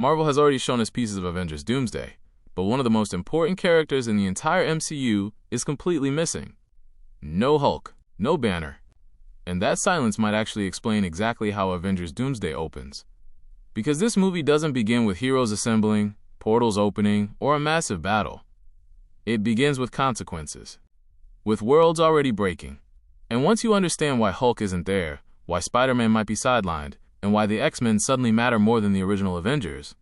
Marvel has already shown us pieces of Avengers Doomsday, but one of the most important characters in the entire MCU is completely missing. No Hulk, no Banner. And that silence might actually explain exactly how Avengers Doomsday opens. Because this movie doesn't begin with heroes assembling, portals opening, or a massive battle. It begins with consequences. With worlds already breaking. And once you understand why Hulk isn't there, why Spider-Man might be sidelined, and why the X-Men suddenly matter more than the original Avengers,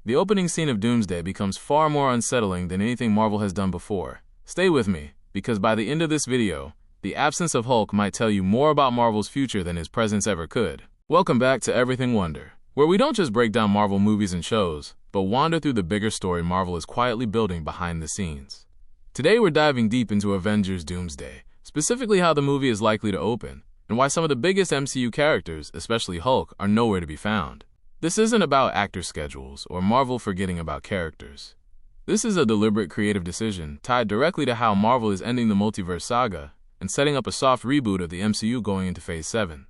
the opening scene of Doomsday becomes far more unsettling than anything Marvel has done before. Stay with me, because by the end of this video, the absence of Hulk might tell you more about Marvel's future than his presence ever could. Welcome back to Everything Wonder, where we don't just break down Marvel movies and shows, but wander through the bigger story Marvel is quietly building behind the scenes. Today we're diving deep into Avengers Doomsday, specifically how the movie is likely to open, and why some of the biggest MCU characters, especially Hulk, are nowhere to be found. This isn't about actor schedules or Marvel forgetting about characters. This is a deliberate creative decision tied directly to how Marvel is ending the multiverse saga and setting up a soft reboot of the MCU going into Phase 7.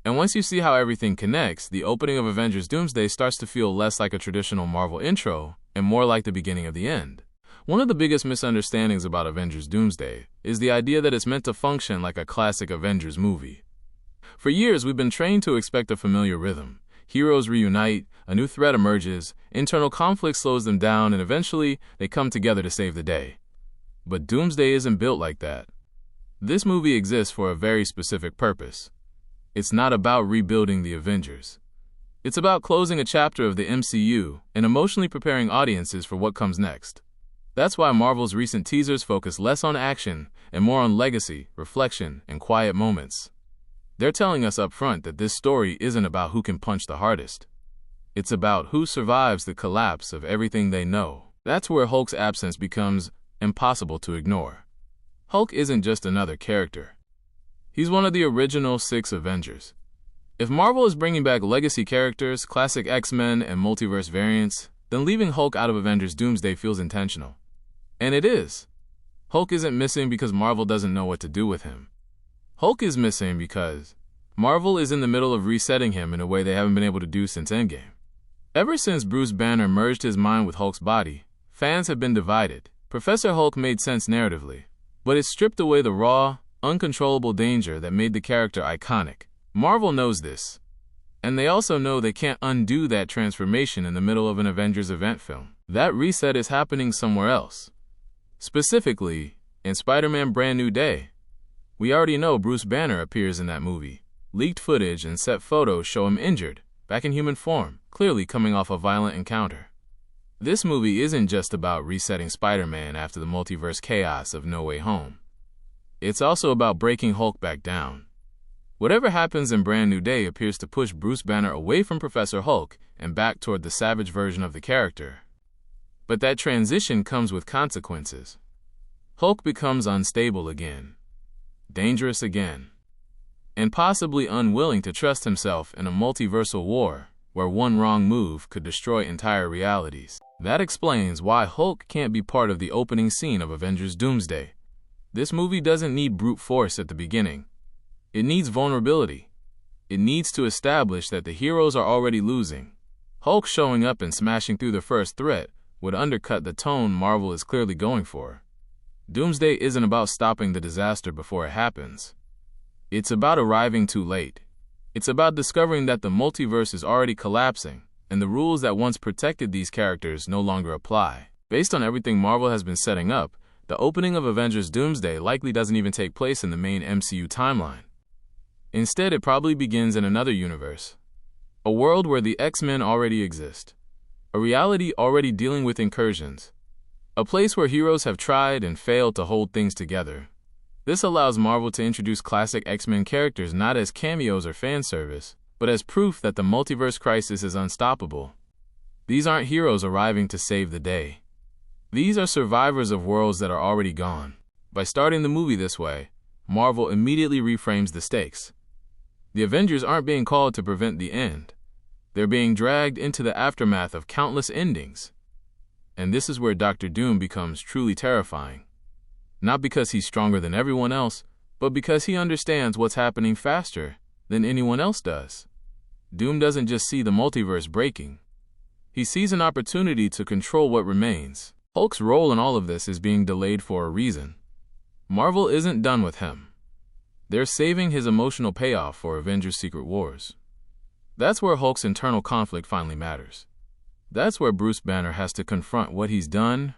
And once you see how everything connects, the opening of Avengers Doomsday starts to feel less like a traditional Marvel intro and more like the beginning of the end. One of the biggest misunderstandings about Avengers Doomsday is the idea that it's meant to function like a classic Avengers movie. For years, we've been trained to expect a familiar rhythm. Heroes reunite, a new threat emerges, internal conflict slows them down, and eventually, they come together to save the day. But Doomsday isn't built like that. This movie exists for a very specific purpose. It's not about rebuilding the Avengers. It's about closing a chapter of the MCU and emotionally preparing audiences for what comes next. That's why Marvel's recent teasers focus less on action and more on legacy, reflection, and quiet moments. They're telling us up front that this story isn't about who can punch the hardest. It's about who survives the collapse of everything they know. That's where Hulk's absence becomes impossible to ignore. Hulk isn't just another character. He's one of the original 6 Avengers. If Marvel is bringing back legacy characters, classic X-Men, and multiverse variants, then leaving Hulk out of Avengers Doomsday feels intentional. And it is. Hulk isn't missing because Marvel doesn't know what to do with him. Hulk is missing because Marvel is in the middle of resetting him in a way they haven't been able to do since Endgame. Ever since Bruce Banner merged his mind with Hulk's body, fans have been divided. Professor Hulk made sense narratively, but it stripped away the raw, uncontrollable danger that made the character iconic. Marvel knows this, and they also know they can't undo that transformation in the middle of an Avengers event film. That reset is happening somewhere else. Specifically, in Spider-Man Brand New Day. We already know Bruce Banner appears in that movie. Leaked footage and set photos show him injured, back in human form, clearly coming off a violent encounter. This movie isn't just about resetting Spider-Man after the multiverse chaos of No Way Home. It's also about breaking Hulk back down. Whatever happens in Brand New Day appears to push Bruce Banner away from Professor Hulk and back toward the savage version of the character. But that transition comes with consequences. Hulk becomes unstable again. Dangerous again, and possibly unwilling to trust himself in a multiversal war where one wrong move could destroy entire realities. That explains why Hulk can't be part of the opening scene of Avengers Doomsday. This movie doesn't need brute force at the beginning. It needs vulnerability. It needs to establish that the heroes are already losing. Hulk showing up and smashing through the first threat would undercut the tone Marvel is clearly going for. Doomsday isn't about stopping the disaster before it happens. It's about arriving too late. It's about discovering that the multiverse is already collapsing, and the rules that once protected these characters no longer apply. Based on everything Marvel has been setting up, the opening of Avengers Doomsday likely doesn't even take place in the main MCU timeline. Instead, it probably begins in another universe. A world where the X-Men already exist. A reality already dealing with incursions. A place where heroes have tried and failed to hold things together. This allows Marvel to introduce classic X-Men characters not as cameos or fan service, but as proof that the multiverse crisis is unstoppable. These aren't heroes arriving to save the day. These are survivors of worlds that are already gone. By starting the movie this way, Marvel immediately reframes the stakes. The Avengers aren't being called to prevent the end. They're being dragged into the aftermath of countless endings. And this is where Dr. Doom becomes truly terrifying. Not because he's stronger than everyone else, but because he understands what's happening faster than anyone else does. Doom doesn't just see the multiverse breaking. He sees an opportunity to control what remains. Hulk's role in all of this is being delayed for a reason. Marvel isn't done with him. They're saving his emotional payoff for Avengers Secret Wars. That's where Hulk's internal conflict finally matters. That's where Bruce Banner has to confront what he's done,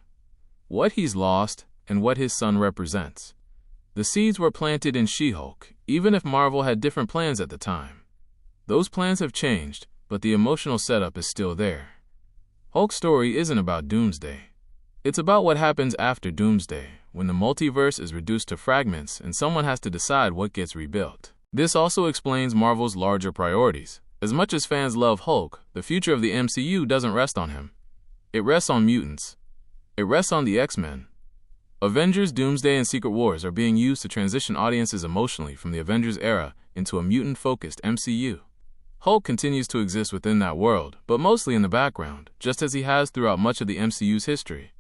what he's lost, and what his son represents. The seeds were planted in She-Hulk, even if Marvel had different plans at the time. Those plans have changed, but the emotional setup is still there. Hulk's story isn't about Doomsday. It's about what happens after Doomsday, when the multiverse is reduced to fragments and someone has to decide what gets rebuilt. This also explains Marvel's larger priorities. As much as fans love Hulk, the future of the MCU doesn't rest on him. It rests on mutants. It rests on the X-Men. Avengers Doomsday and Secret Wars are being used to transition audiences emotionally from the Avengers era into a mutant-focused MCU. Hulk continues to exist within that world, but mostly in the background, just as he has throughout much of the MCU's history.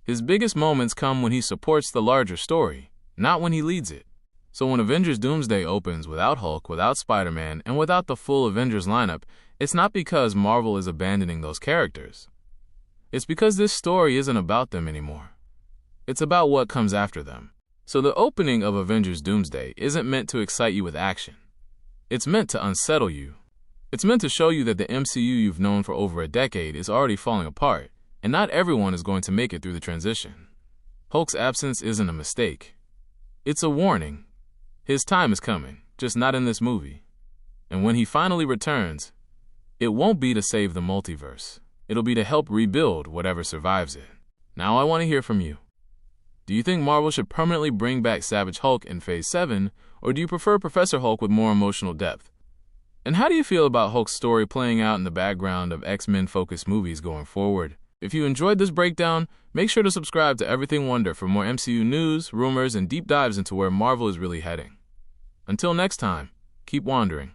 His biggest moments come when he supports the larger story, not when he leads it. So when Avengers Doomsday opens without Hulk, without Spider-Man, and without the full Avengers lineup, it's not because Marvel is abandoning those characters. It's because this story isn't about them anymore. It's about what comes after them. So the opening of Avengers Doomsday isn't meant to excite you with action. It's meant to unsettle you. It's meant to show you that the MCU you've known for over a decade is already falling apart, and not everyone is going to make it through the transition. Hulk's absence isn't a mistake. It's a warning. His time is coming, just not in this movie. And when he finally returns, it won't be to save the multiverse. It'll be to help rebuild whatever survives it. Now I want to hear from you. Do you think Marvel should permanently bring back Savage Hulk in Phase 7, or do you prefer Professor Hulk with more emotional depth? And how do you feel about Hulk's story playing out in the background of X-Men-focused movies going forward? If you enjoyed this breakdown, make sure to subscribe to Everything Wonder for more MCU news, rumors, and deep dives into where Marvel is really heading. Until next time, keep wandering.